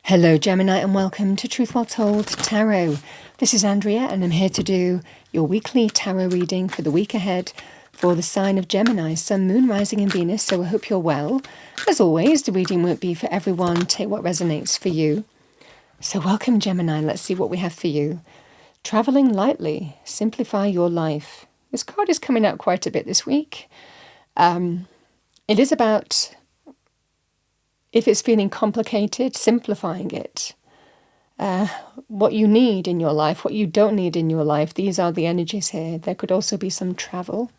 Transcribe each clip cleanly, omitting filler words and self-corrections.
Hello Gemini and welcome to Truth While Told Tarot. This is Andrea and I'm here to do your weekly tarot reading for the week ahead for the sign of Gemini, Sun, Moon, Rising and Venus, so I hope you're well. As always, the reading won't be for everyone, take what resonates for you. So welcome Gemini, let's see what we have for you. Traveling lightly, simplify your life. This card is coming out quite a bit this week. It is about, if it's feeling complicated, simplifying it. What you need in your life, what you don't need in your life, these are the energies here. There could also be some travel,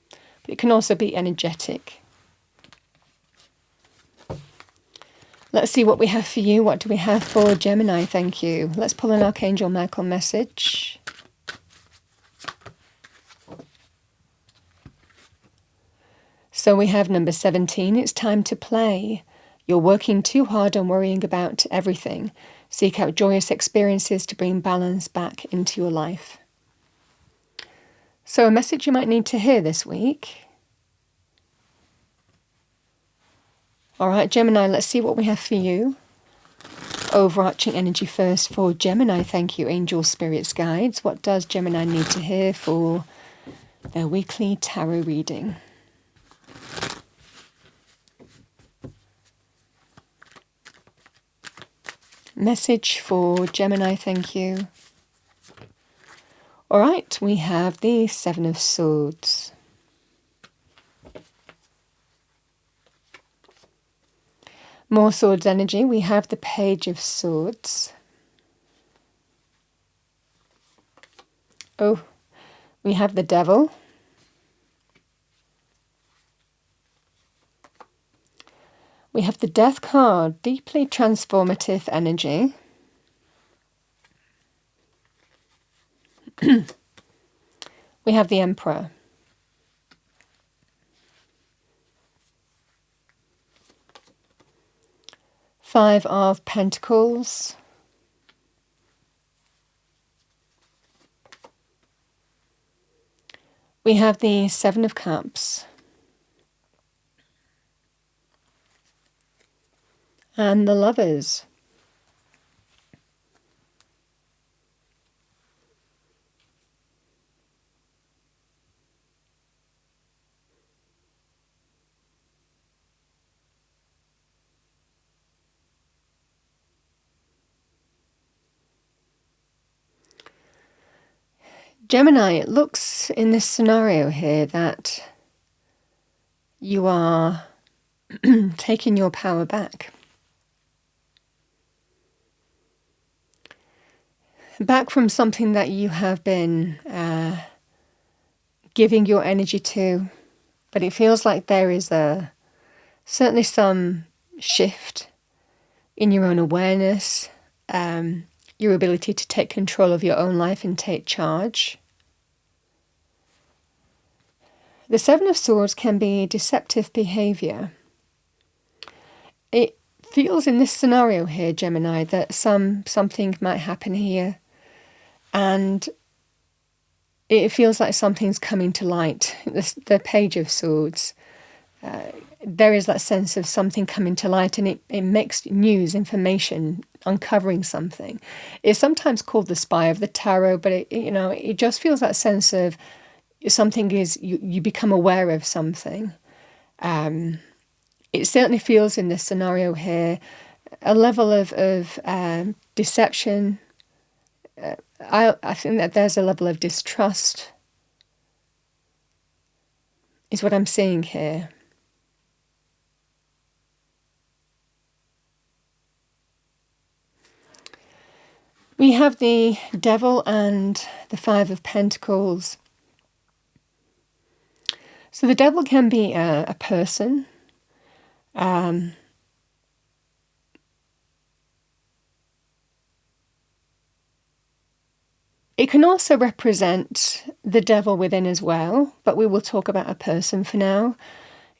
but it can also be energetic. Let's see what we have for you. What do we have for Gemini? Thank you. Let's pull an Archangel Michael message. So we have number 17. It's time to play. You're working too hard and worrying about everything. Seek out joyous experiences to bring balance back into your life. So a message you might need to hear this week. All right, Gemini, let's see what we have for you. Overarching energy first for Gemini. Thank you, angels, spirits, guides. What does Gemini need to hear for their weekly tarot reading? Message for Gemini, thank you. All right, we have the Seven of Swords. More swords energy, we have the Page of Swords. Oh, we have the Devil. We have the Death card, deeply transformative energy. We have the Emperor. Five of Pentacles. We have the Seven of Cups. And the Lovers. Gemini, it looks in this scenario here that you are taking your power back. Back from something that you have been giving your energy to, but it feels like there is certainly some shift in your own awareness, your ability to take control of your own life and take charge. The Seven of Swords can be deceptive behavior. It feels in this scenario here, Gemini, that something might happen here. And it feels like something's coming to light. The Page of Swords, there is that sense of something coming to light, and it makes news, information, uncovering something. It's sometimes called the Spy of the Tarot, but it just feels that sense of something is, you become aware of something. It certainly feels in this scenario here a level of deception. I think that there's a level of distrust, is what I'm seeing here. We have the Devil and the Five of Pentacles. So the Devil can be a person. It can also represent the devil within as well, but we will talk about a person for now.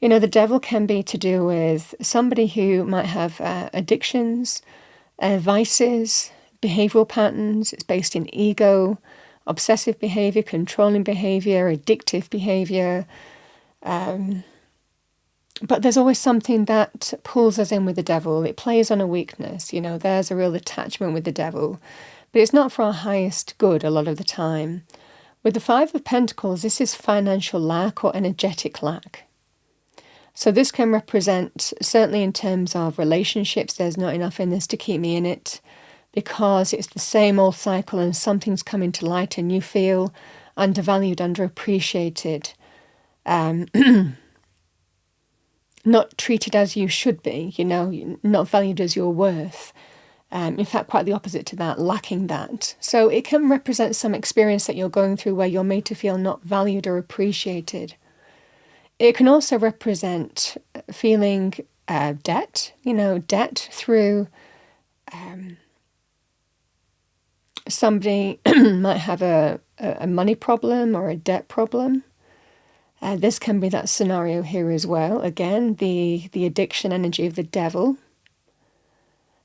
The devil can be to do with somebody who might have addictions, vices, behavioral patterns. It's based in ego, obsessive behavior, controlling behavior, addictive behavior. But there's always something that pulls us in with the devil. It plays on a weakness. There's a real attachment with the devil. But it's not for our highest good a lot of the time. With the Five of Pentacles, this is financial lack or energetic lack. So this can represent, certainly in terms of relationships, there's not enough in this to keep me in it, because it's the same old cycle and something's coming to light and you feel undervalued, underappreciated, not treated as you should be, not valued as your worth. In fact, quite the opposite to that, lacking that. So it can represent some experience that you're going through where you're made to feel not valued or appreciated. It can also represent feeling debt, debt through somebody might have a money problem or a debt problem. This can be that scenario here as well. Again, the addiction energy of the devil.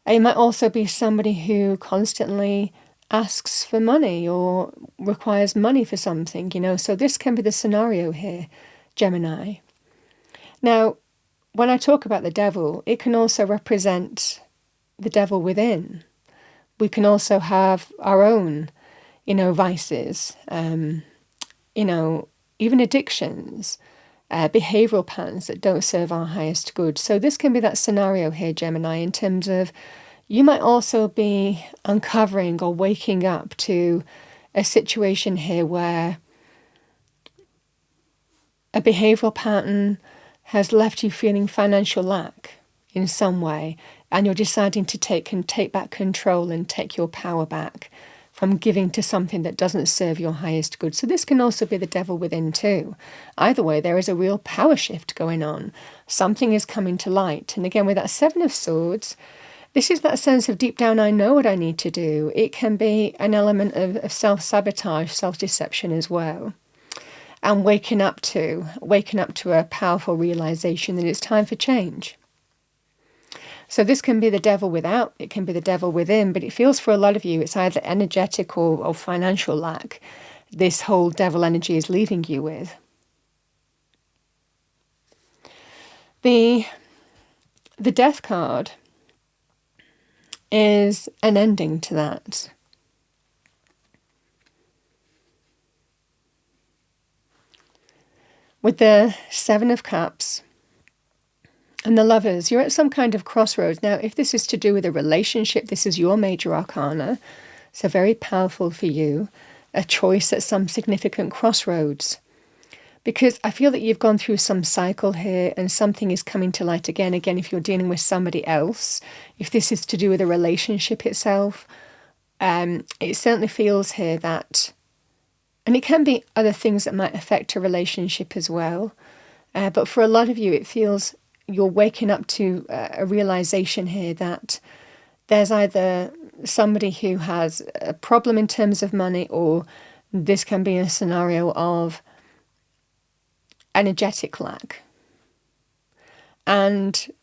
It might also be somebody who constantly asks for money or requires money for something, So this can be the scenario here, Gemini. Now, when I talk about the devil, it can also represent the devil within. We can also have our own, vices, even addictions, behavioral patterns that don't serve our highest good. So this can be that scenario here, Gemini, in terms of you might also be uncovering or waking up to a situation here where a behavioral pattern has left you feeling financial lack in some way, and you're deciding to take back control and take your power back from giving to something that doesn't serve your highest good. So this can also be the devil within too. Either way, there is a real power shift going on. Something is coming to light. And again, with that Seven of Swords, this is that sense of deep down, I know what I need to do. It can be an element of self-sabotage, self-deception as well. And waking up to a powerful realization that it's time for change. So this can be the devil without, it can be the devil within, but it feels for a lot of you it's either energetic or financial lack this whole devil energy is leaving you with. The Death card is an ending to that. With the Seven of Cups and the Lovers, you're at some kind of crossroads. Now, if this is to do with a relationship, this is your major arcana, so very powerful for you, a choice at some significant crossroads. Because I feel that you've gone through some cycle here and something is coming to light again. Again, if you're dealing with somebody else, if this is to do with a relationship itself, it certainly feels here that, and it can be other things that might affect a relationship as well. But for a lot of you, it feels you're waking up to a realization here that there's either somebody who has a problem in terms of money, or this can be a scenario of energetic lack. And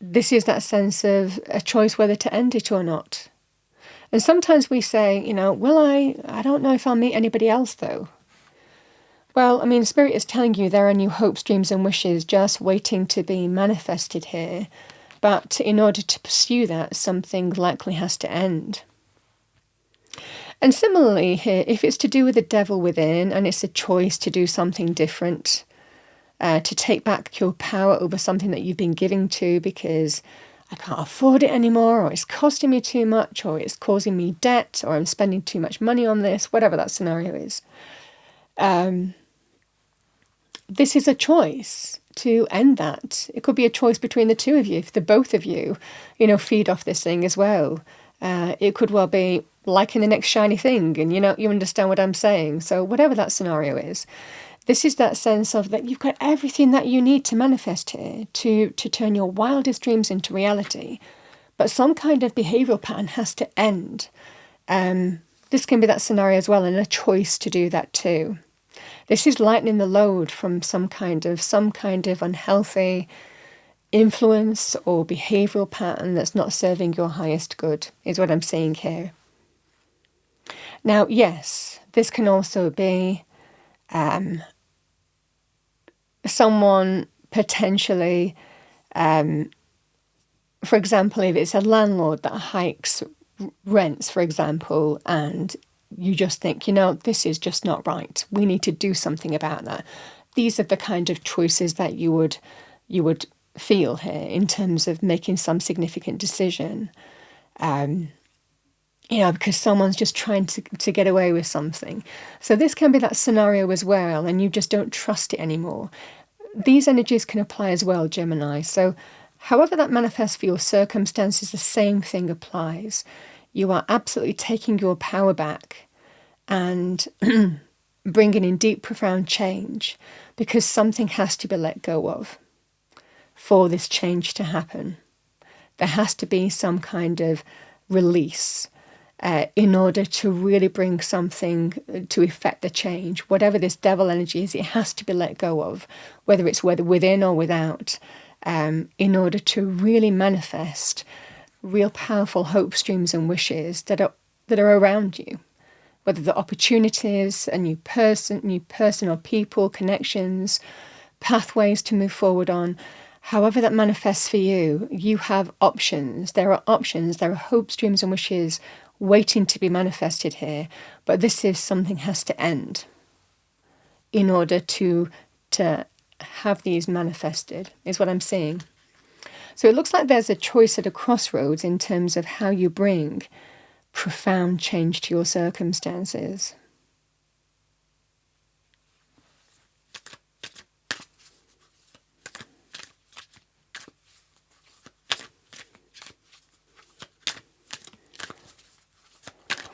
this is that sense of a choice whether to end it or not. And sometimes we say, will I don't know if I'll meet anybody else though. Well, I mean, Spirit is telling you there are new hopes, dreams and wishes just waiting to be manifested here. But in order to pursue that, something likely has to end. And similarly here, if it's to do with the devil within and it's a choice to do something different, to take back your power over something that you've been giving to because I can't afford it anymore, or it's costing me too much, or it's causing me debt, or I'm spending too much money on this, whatever that scenario is. This is a choice to end that. It could be a choice between the two of you, if the both of you, feed off this thing as well. It could well be liking the next shiny thing, and you understand what I'm saying. So whatever that scenario is, this is that sense of that you've got everything that you need to manifest here, to turn your wildest dreams into reality. But some kind of behavioural pattern has to end. This can be that scenario as well, and a choice to do that too. This is lightening the load from some kind of unhealthy influence or behavioural pattern that's not serving your highest good, is what I'm saying here. Now, yes, this can also be someone potentially, for example, if it's a landlord that hikes rents, for example, and you just think, this is just not right. We need to do something about that. These are the kind of choices that you would feel here in terms of making some significant decision. Because someone's just trying to get away with something. So this can be that scenario as well, and you just don't trust it anymore. These energies can apply as well, Gemini. So however that manifests for your circumstances, the same thing applies. You are absolutely taking your power back and bringing in deep, profound change, because something has to be let go of for this change to happen. There has to be some kind of release in order to really bring something to effect the change. Whatever this devil energy is, it has to be let go of, whether it's within or without, in order to really manifest real powerful hopes, dreams and wishes that are around you. Whether the opportunities, a new person or people, connections, pathways to move forward on. However that manifests for you, you have options. There are options. There are hopes, dreams and wishes waiting to be manifested here. But this is something has to end in order to have these manifested, is what I'm seeing. So it looks like there's a choice at a crossroads in terms of how you bring profound change to your circumstances.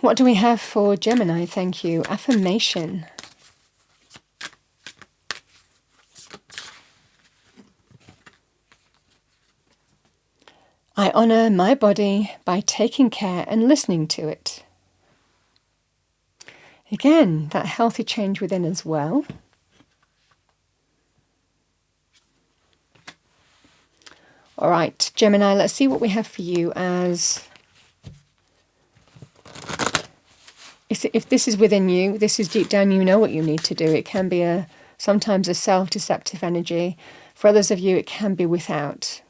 What do we have for Gemini? Thank you. Affirmation. I honour my body by taking care and listening to it. Again, that healthy change within as well. All right, Gemini, let's see what we have for you as... If this is within you, this is deep down, you know what you need to do. It can be sometimes a self-deceptive energy. For others of you, it can be without,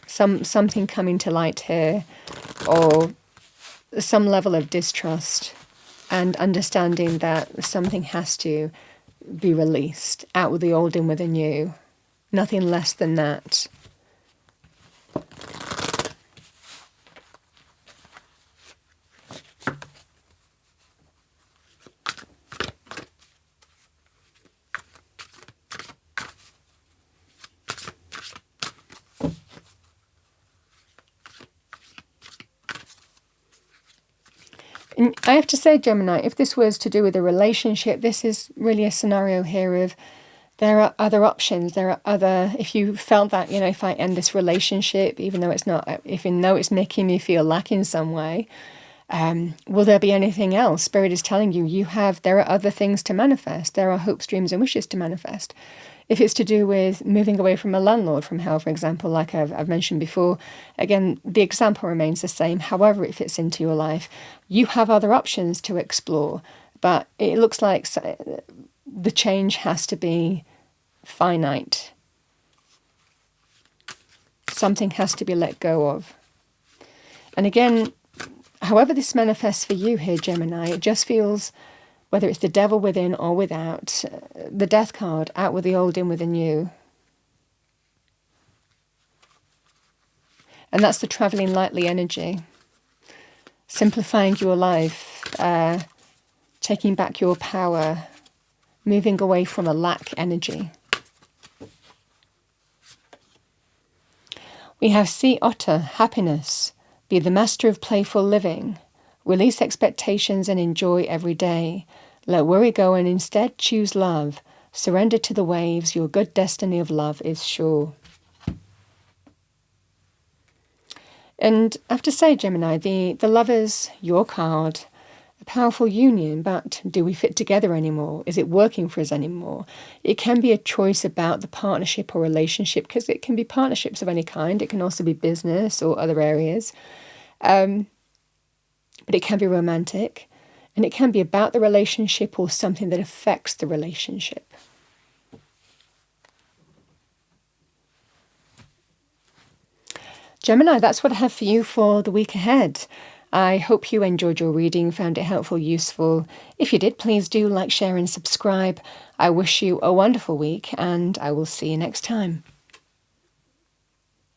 something coming to light here, or some level of distrust and understanding that something has to be released, out with the old, in with the new. Nothing less than that. And I have to say, Gemini, if this was to do with a relationship, this is really a scenario here of there are other options. There are other, if you felt that, if I end this relationship, even though it's not, if you know it's making me feel lack in some way, will there be anything else? Spirit is telling you, there are other things to manifest. There are hopes, dreams and wishes to manifest. If it's to do with moving away from a landlord from hell, for example, like I've mentioned before, again, the example remains the same. However it fits into your life, you have other options to explore. But it looks like the change has to be finite. Something has to be let go of. And again, however this manifests for you here, Gemini, it just feels... whether it's the devil within or without, the death card, out with the old, in with the new. And that's the travelling lightly energy. Simplifying your life, taking back your power, moving away from a lack energy. We have Sea Otter, happiness, be the master of playful living. Release expectations and enjoy every day. Let worry go and instead choose love. Surrender to the waves. Your good destiny of love is sure. And I have to say, Gemini, the Lovers, your card, a powerful union, but do we fit together anymore? Is it working for us anymore? It can be a choice about the partnership or relationship, because it can be partnerships of any kind. It can also be business or other areas. But it can be romantic. And it can be about the relationship or something that affects the relationship. Gemini, that's what I have for you for the week ahead. I hope you enjoyed your reading, found it helpful, useful. If you did, please do like, share and subscribe. I wish you a wonderful week, and I will see you next time.